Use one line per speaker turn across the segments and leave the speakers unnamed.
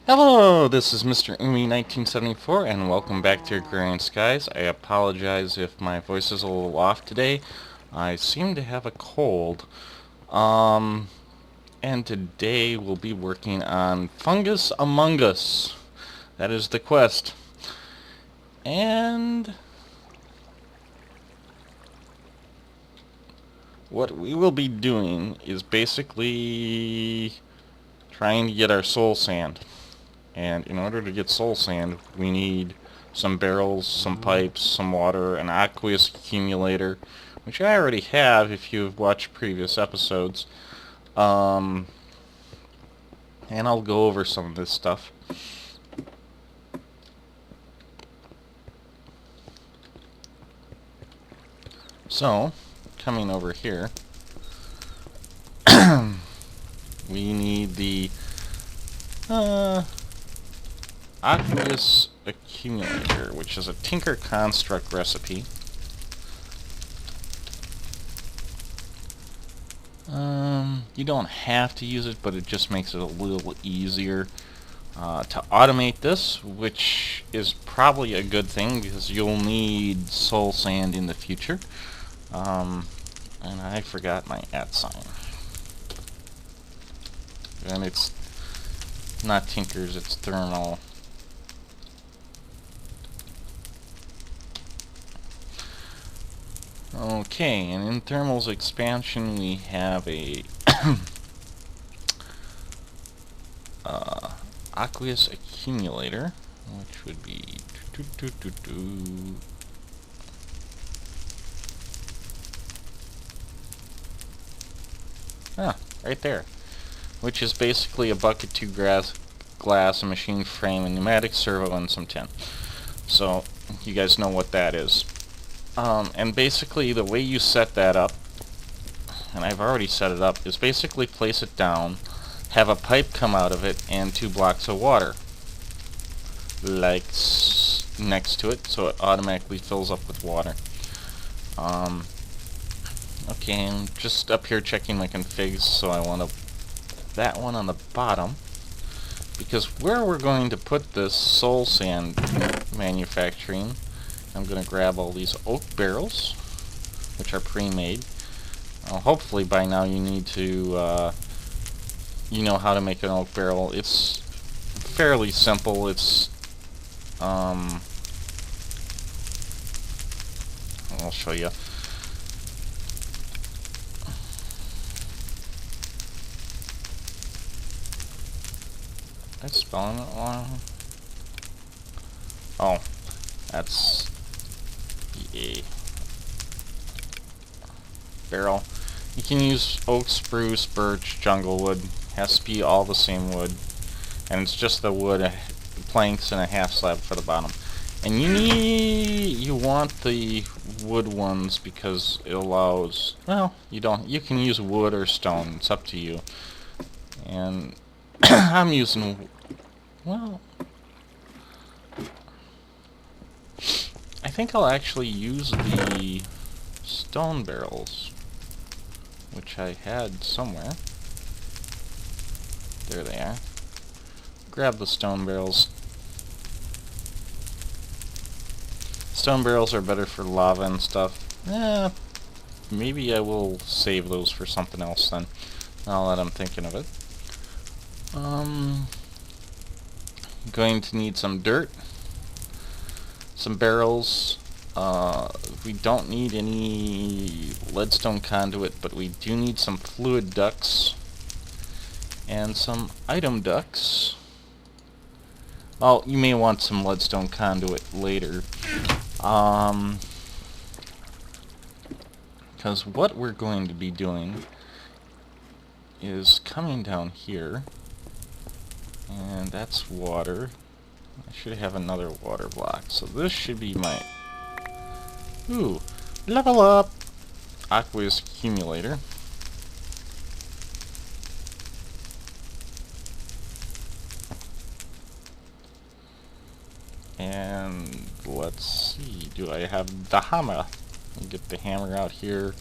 Hello, this is Mr. Umi1974, and welcome back to Agrarian Skies. I apologize if my voice is a little off today. I seem to have a cold. And today we'll be working on Fungus Among Us. That is the quest. And what we will be doing is basically trying to get our soul sand. And in order to get soul sand, we need some barrels, some pipes, some water, an aqueous accumulator, which I already have if you've watched previous episodes. And I'll go over some of this stuff. So, coming over here, we need the aqueous accumulator, which is a Tinker Construct recipe. You don't have to use it, but it just makes it a little easier to automate this, which is probably a good thing because you'll need soul sand in the future. And I forgot my @ sign. And it's not Tinker's, it's Thermal. Okay, and in Thermal's expansion we have a aqueous accumulator, which would be right there, which is basically a bucket, 2 glass, a machine frame, a pneumatic servo, and some tin. So you guys know what that is. And basically the way you set that up, and I've already set it up, is basically place it down, have a pipe come out of it, and 2 blocks of water like next to it, so it automatically fills up with water. Okay, I'm just up here checking my configs, so I want that one on the bottom, because where we're going to put this soul sand manufacturing, I'm going to grab all these oak barrels, which are pre-made. Hopefully by now you need to, you know how to make an oak barrel. It's fairly simple. It's, I'll show you. Am I spelling it wrong? Oh, that's a barrel. You can use oak, spruce, birch, jungle wood. Has to be all the same wood, and it's just the wood, planks, and a half slab for the bottom. And you want the wood ones because it allows, well, you can use wood or stone. It's up to you. And I'm using, well, I think I'll actually use the stone barrels, which I had somewhere. There they are. Grab the stone barrels. Stone barrels are better for lava and stuff. Maybe I will save those for something else then, now that I'm thinking of it. Going to need some dirt, some barrels. We don't need any leadstone conduit, but we do need some fluid ducts and some item ducts. Oh, you may want some leadstone conduit later. Because what we're going to be doing is coming down here, and that's water. I should have another water block, so this should be my level up aqueous accumulator. And let's see, do I have the hammer? Let me get the hammer out here.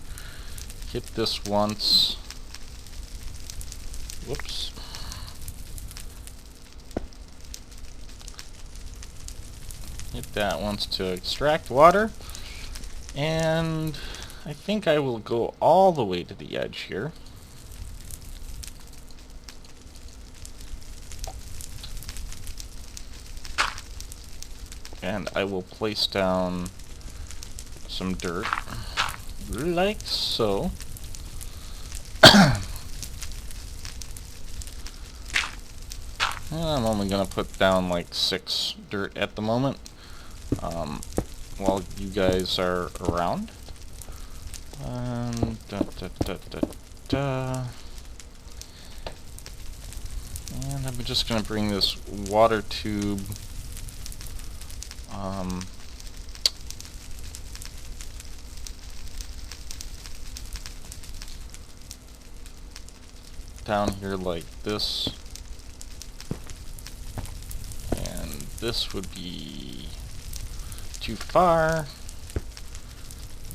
Hit this once. Whoops. that wants to extract water. And I think I will go all the way to the edge here. And I will place down some dirt, like so. And I'm only going to put down like 6 dirt at the moment, while you guys are around. And I'm just going to bring this water tube down here like this, and this would be too far.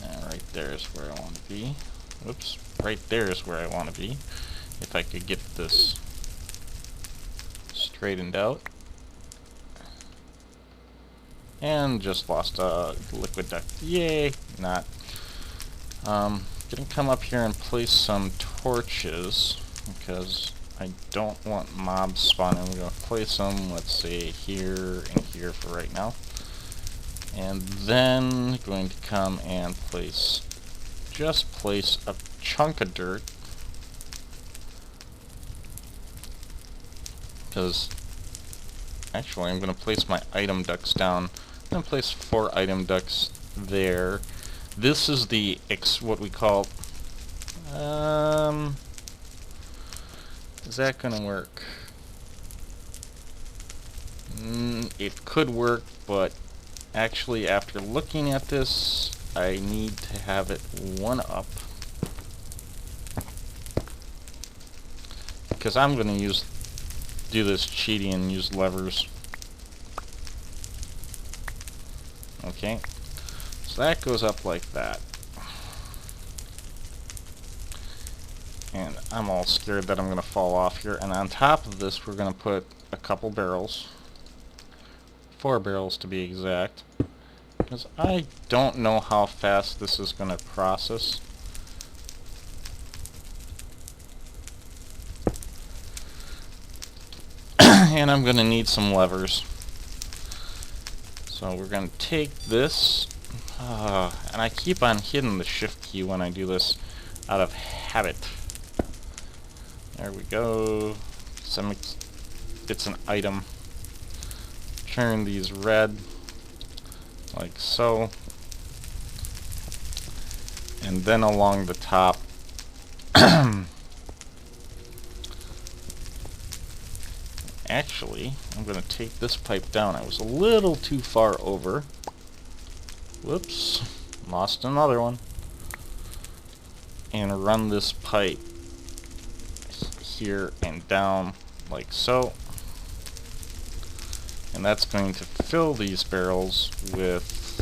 And right there is where I want to be. Whoops, right there is where I want to be. If I could get this straightened out. And just lost a liquid duct. Yay! Not. Gonna come up here and place some torches because I don't want mobs spawning. I'm gonna place them, let's say, here and here for right now. And then going to come and place a chunk of dirt, because actually I'm going to place my item ducts down. I'm going to place 4 item ducts there. This is the what we call, is that going to work? It could work, but actually after looking at this, I need to have it 1 up. Because I'm going to do this cheating and use levers. Okay, so that goes up like that. And I'm all scared that I'm going to fall off here. And on top of this, we're going to put a couple barrels. 4 barrels to be exact. Because I don't know how fast this is going to process. And I'm going to need some levers. So we're going to take this, and I keep on hitting the shift key when I do this out of habit. There we go. It's an item. Turn these red, like so. And then along the top, actually, I'm going to take this pipe down. I was a little too far over. Whoops. Lost another one. And run this pipe here and down like so. And that's going to fill these barrels with,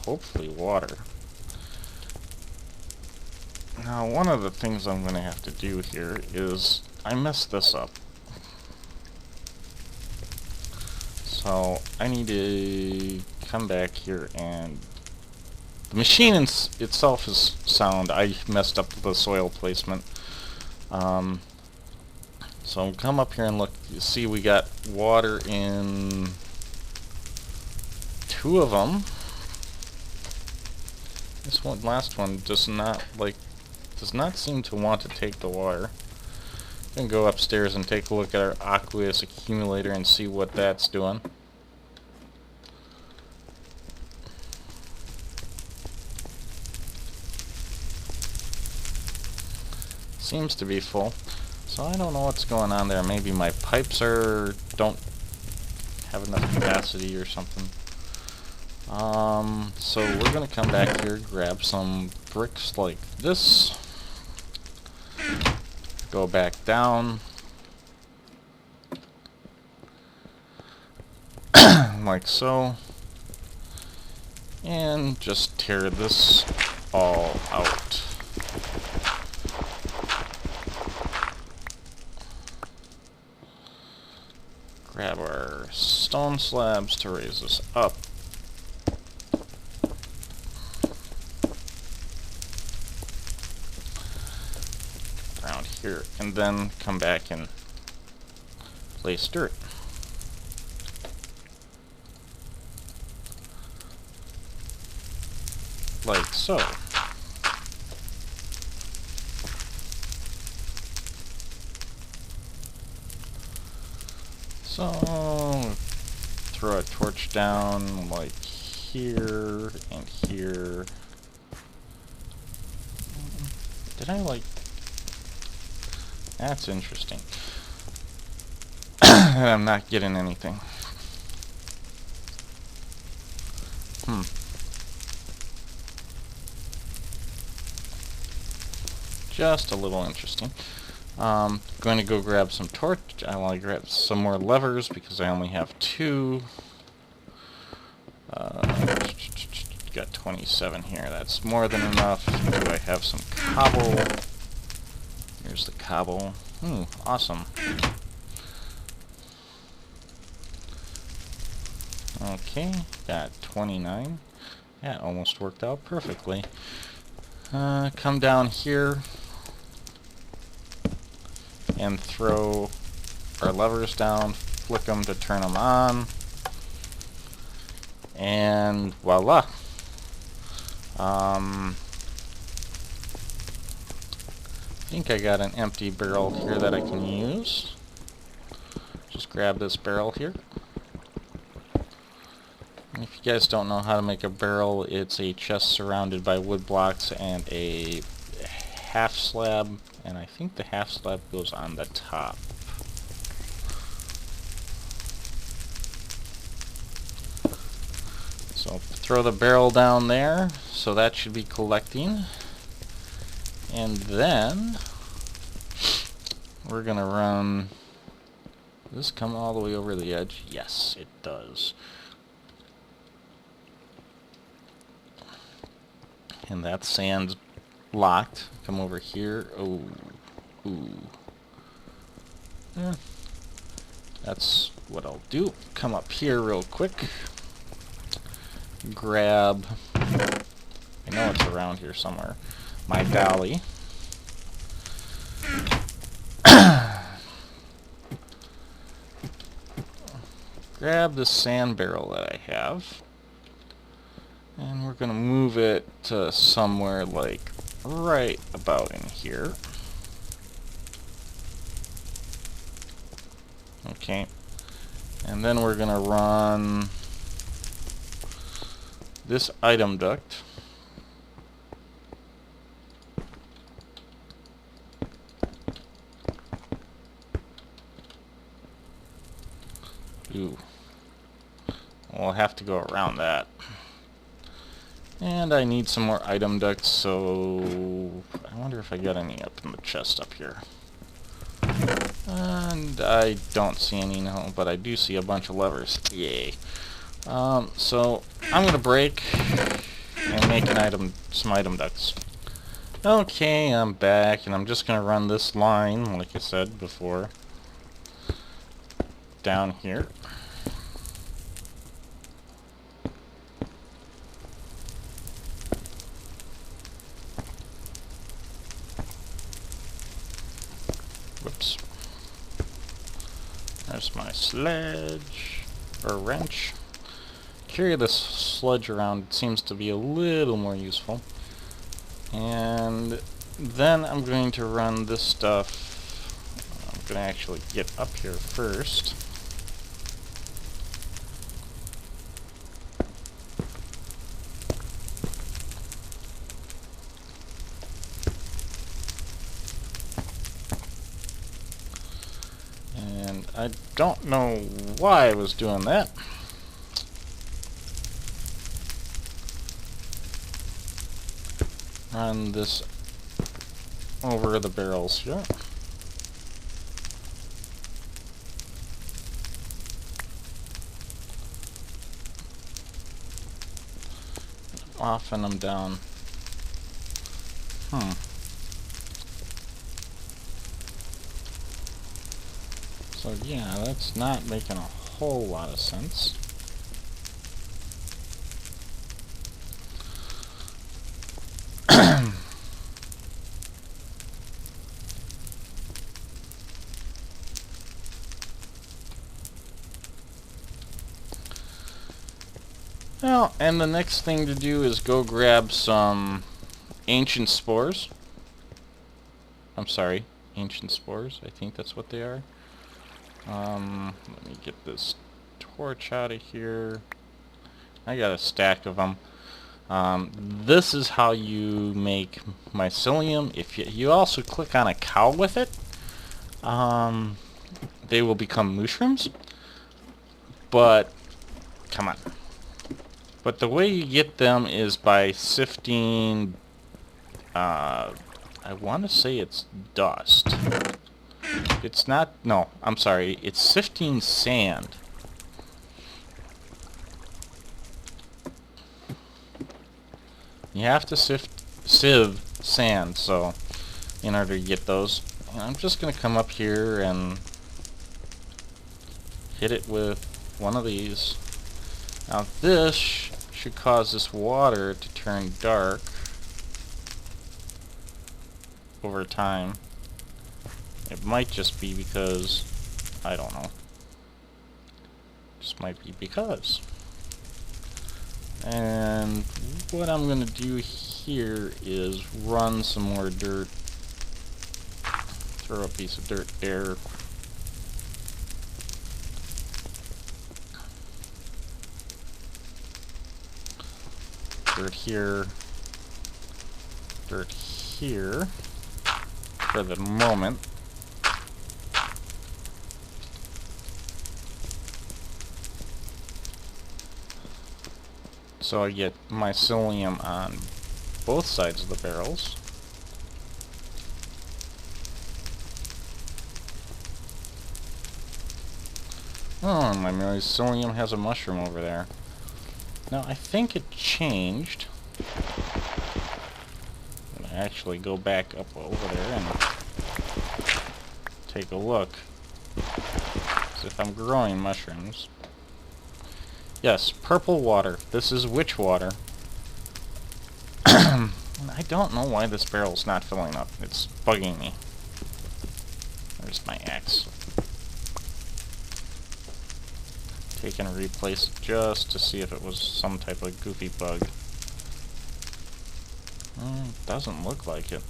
hopefully, water. Now, one of the things I'm going to have to do here is, I messed this up. So I need to come back here, and the machine itself is sound. I messed up the soil placement. So come up here and look. You see we got water in 2 of them. This last one does not seem to want to take the water. I'm gonna go upstairs and take a look at our aqueous accumulator and see what that's doing. Seems to be full. So I don't know what's going on there. Maybe my pipes don't have enough capacity or something. So we're gonna come back here, grab some bricks like this. Go back down like so, and just tear this all out. Grab our stone slabs to raise this up. here, and then come back and place dirt. Like so. So, throw a torch down like here and here. Did I like... That's interesting. I'm not getting anything. Just a little interesting. Going to go grab some torch. I want to grab some more levers because I only have 2. Got 27 here. That's more than enough. Do I have some cobble? Here's the cobble. Awesome. Okay, got 29. That almost worked out perfectly. Come down here and throw our levers down, flick them to turn them on, and voila. I think I got an empty barrel here that I can use. Just grab this barrel here. And if you guys don't know how to make a barrel, it's a chest surrounded by wood blocks and a half slab, and I think the half slab goes on the top. So throw the barrel down there, so that should be collecting. And then we're gonna run, does this come all the way over the edge? Yes, it does. And that sand's locked. Come over here. Oh, ooh. Yeah. That's what I'll do. Come up here real quick. Grab, I know it's around here somewhere, my dolly. Grab the sand barrel that I have. And we're going to move it to somewhere like right about in here. Okay. And then we're going to run this item duct. Ooh. We'll have to go around that. And I need some more item ducts, so I wonder if I got any up in the chest up here. And I don't see any, no, but I do see a bunch of levers. Yay. So I'm gonna break and make some item ducts. Okay, I'm back, and I'm just gonna run this line, like I said before, down here. Whoops. There's my sledge, or wrench. Carry this sledge around seems to be a little more useful. And then I'm going to run this stuff. I'm going to actually get up here first. And I don't know why I was doing that. Run this over the barrels here. Often I'm down. So yeah, that's not making a whole lot of sense. Well, and the next thing to do is go grab some ancient spores. I'm sorry, ancient spores. I think that's what they are. Let me get this torch out of here. I got a stack of them. This is how you make mycelium. If you also click on a cow with it, they will become mushrooms. But, come on. But the way you get them is by sifting, I want to say it's dust. It's not, no, I'm sorry, it's sifting sand. You have to sieve sand, so, in order to get those. And I'm just going to come up here and hit it with one of these. Now this should cause this water to turn dark over time. It might just be because, I don't know. Just might be because. And what I'm going to do here is run some more dirt. Throw a piece of dirt there. Dirt here. Dirt here. For the moment. So I get mycelium on both sides of the barrels. Oh, my mycelium has a mushroom over there. Now, I think it changed. I'm going to actually go back up over there and take a look. As if I'm growing mushrooms. Yes, purple water. This is witch water. I don't know why this barrel's not filling up. It's bugging me. There's my axe. Take and replace it just to see if it was some type of goofy bug. Doesn't look like it.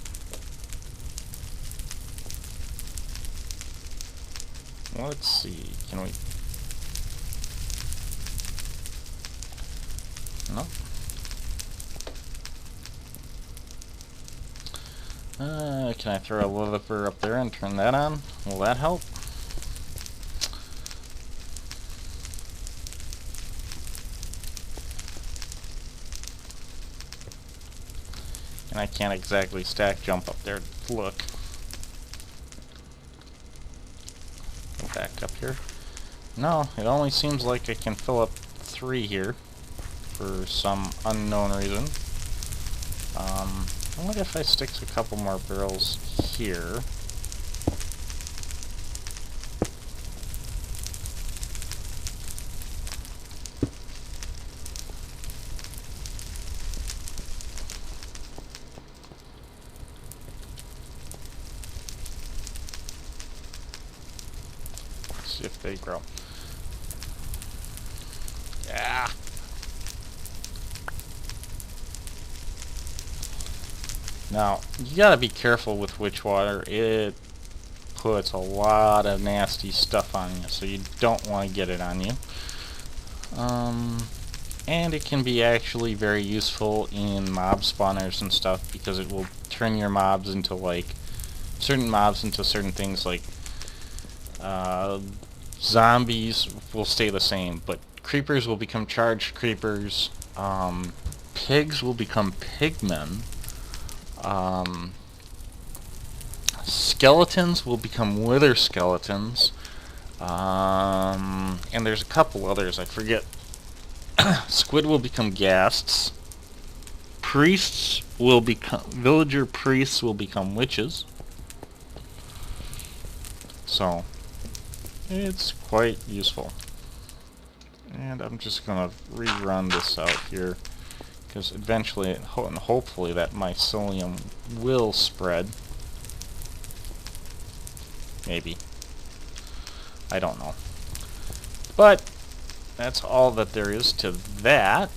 Let's see. Can we... No. Can I throw a lever up there and turn that on? Will that help? And I can't exactly stack jump up there to look. Go back up here. No, it only seems like I can fill up 3 here. For some unknown reason. I wonder if I stick a couple more barrels here. Let's see if they grow. Yeah. Now, you gotta be careful with witch water. It puts a lot of nasty stuff on you, so you don't want to get it on you. And it can be actually very useful in mob spawners and stuff, because it will turn your mobs into, like, certain mobs into certain things, like, zombies will stay the same, but creepers will become charged creepers, pigs will become pigmen, skeletons will become wither skeletons, and there's a couple others, I forget. Squid will become ghasts. Priests will become... Villager priests will become witches. So, it's quite useful. And I'm just gonna rerun this out here, because eventually, and hopefully, that mycelium will spread. Maybe. I don't know. But that's all that there is to that.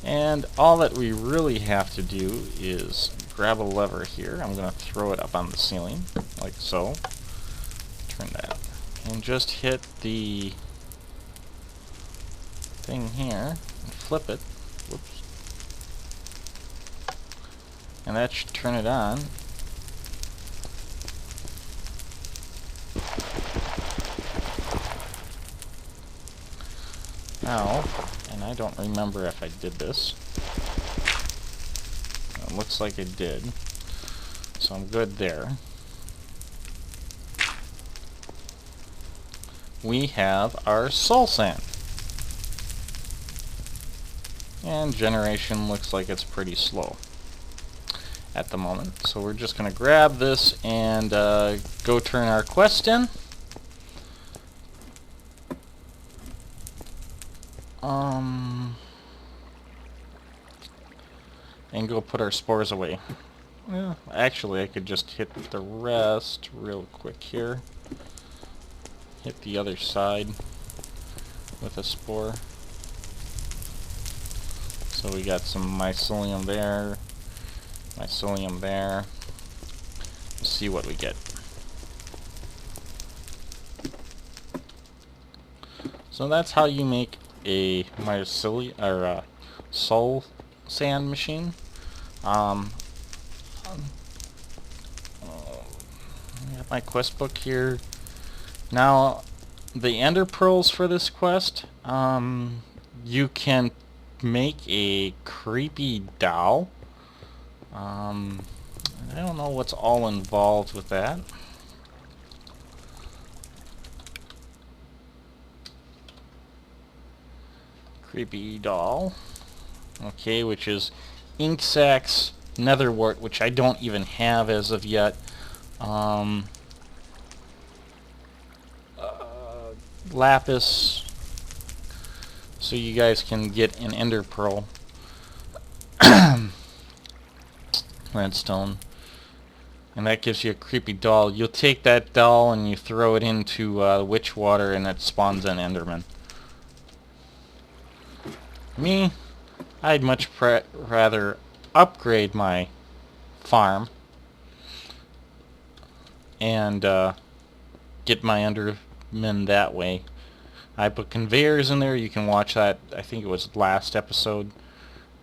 And all that we really have to do is grab a lever here. I'm going to throw it up on the ceiling, like so. Turn that. And just hit the thing here and flip it. Whoops. And that should turn it on. Now, and I don't remember if I did this. It looks like I did. So I'm good there. We have our soul sand. And generation looks like it's pretty slow at the moment. So we're just going to grab this and go turn our quest in. And go put our spores away. Well, actually I could just hit the rest real quick here. Hit the other side with a spore. So we got some mycelium there, mycelium there. Let's see what we get. So that's how you make a mycelium or a soul sand machine. I got my quest book here. Now, the ender pearls for this quest, you can make a creepy doll. I don't know what's all involved with that. Creepy doll. Okay, which is ink sacs, netherwort, which I don't even have as of yet. Lapis, so you guys can get an ender pearl. Redstone. And that gives you a creepy doll. You'll take that doll and you throw it into witch water and it spawns an enderman. Me, I'd much rather upgrade my farm and get my endermen that way. I put conveyors in there. You can watch that. I think it was last episode.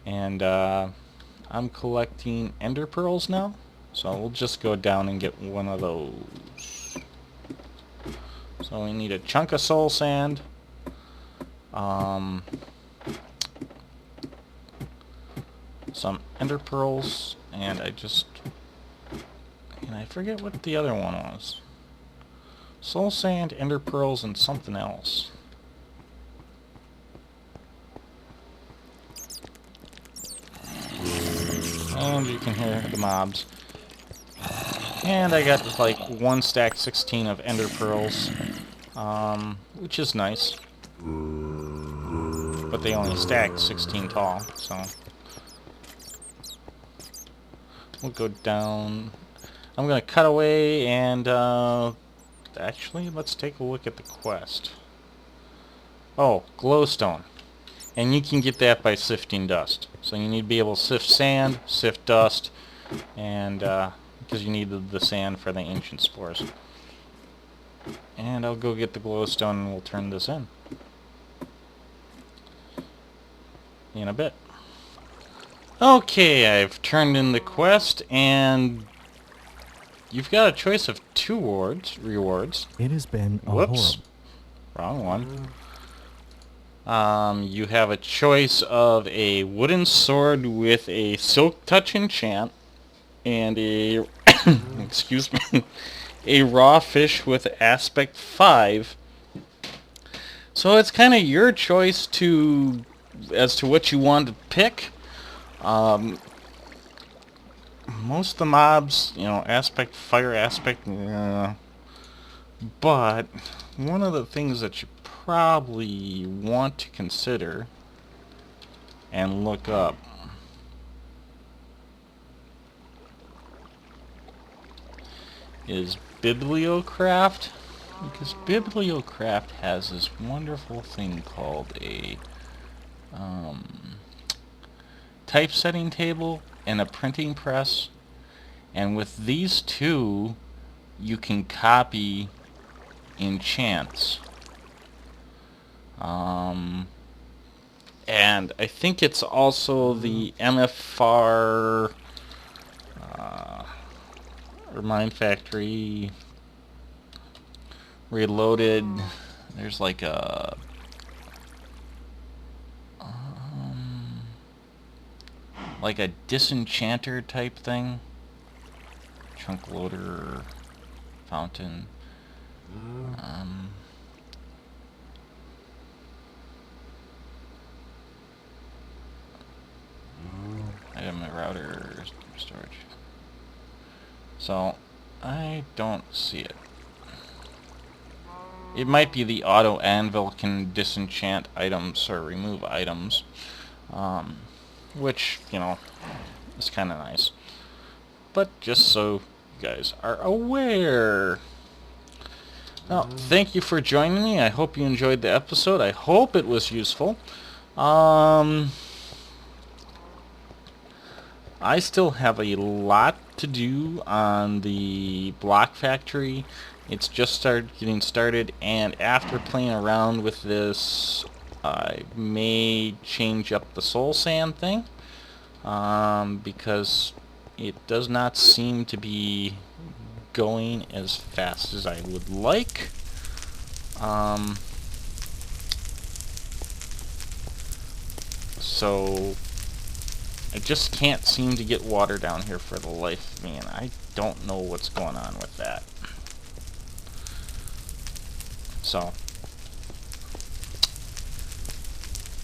And I'm collecting ender pearls now. So we'll just go down and get one of those. So we need a chunk of soul sand. Some ender pearls, and I forget what the other one was. Soul sand, ender pearls, and something else. And you can hear the mobs. And I got like 1 stack 16 of ender pearls, which is nice. But they only stack 16 tall, so we'll go down. I'm gonna cut away and actually let's take a look at the quest. Oh, glowstone. And you can get that by sifting dust. So you need to be able to sift sand, sift dust, and because you need the sand for the ancient spores. And I'll go get the glowstone and we'll turn this in a bit. Okay, I've turned in the quest, and you've got a choice of 2 rewards.
It has been a
Whoops. Wrong one. You have a choice of a wooden sword with a silk touch enchant and a excuse me, a raw fish with aspect 5. So it's kind of your choice as to what you want to pick. Most of the mobs, fire aspect, but one of the things that you probably want to consider and look up is Bibliocraft, because Bibliocraft has this wonderful thing called a typesetting table and a printing press, and with these two you can copy enchants. And I think it's also the MFR or MineFactory Reloaded. There's like a disenchanter type thing. Chunk loader, fountain. Item router storage. So I don't see it. It might be the auto anvil can disenchant items or remove items, which, you know, is kind of nice. But just so you guys are aware. Now, thank you for joining me. I hope you enjoyed the episode. I hope it was useful. I still have a lot to do on the block factory. It's just getting started, and after playing around with this, I may change up the soul sand thing, because it does not seem to be going as fast as I would like. So I just can't seem to get water down here for the life of me, and I don't know what's going on with that. So,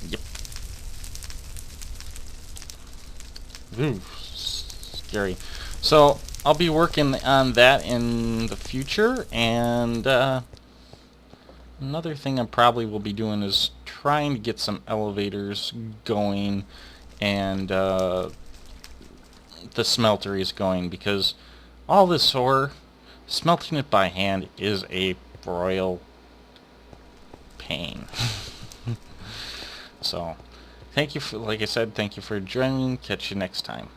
yep. Ooh, scary. So, I'll be working on that in the future, and another thing I probably will be doing is trying to get some elevators going, and the smelteries going, because all this ore, smelting it by hand is a royal pain. So, thank you for, like I said, thank you for joining. Catch you next time.